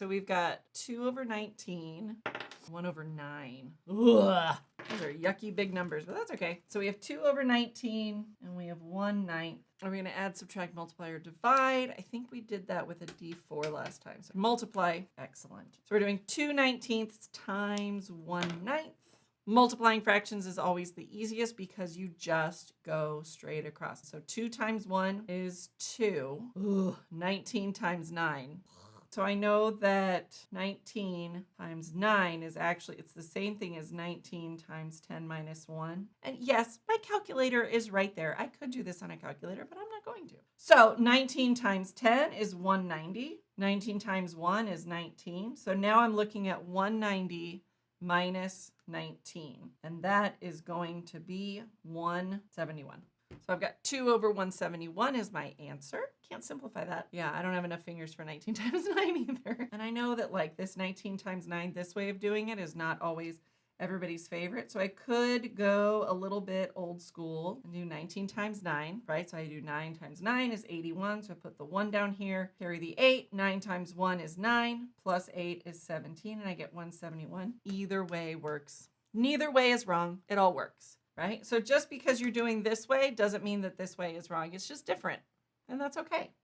so we've got 2 over 19, 1 over 9. Ugh. Those are yucky big numbers, but that's okay. So we have 2 over 19, and we have 1/9. Are we going to add, subtract, multiply, or divide? I think we did that with a D4 last time. So multiply, excellent. So we're doing 2/19 times 1/9. Multiplying fractions is always the easiest because you just go straight across. So 2 times 1 is 2. Ugh, 19 times 9. So I know that 19 times 9 is actually, it's the same thing as 19 times 10 minus 1. And yes, my calculator is right there. I could do this on a calculator, but I'm not going to. So 19 times 10 is 190. 19 times 1 is 19. So now I'm looking at 190 minus 19. And that is going to be 171. So I've got 2 over 171 is my answer. Can't simplify that. Yeah, I don't have enough fingers for 19 times 9 either. And I know that like this 19 times 9, this way of doing it is not always everybody's favorite. So I could go a little bit old school and do 19 times 9, right? So I do 9 times 9 is 81. So I put the 1 down here, carry the 8. 9 times 1 is 9, plus 8 is 17, and I get 171. Either way works. Neither way is wrong. It all works. Right? So just because you're doing this way doesn't mean that this way is wrong. It's just different. And that's okay.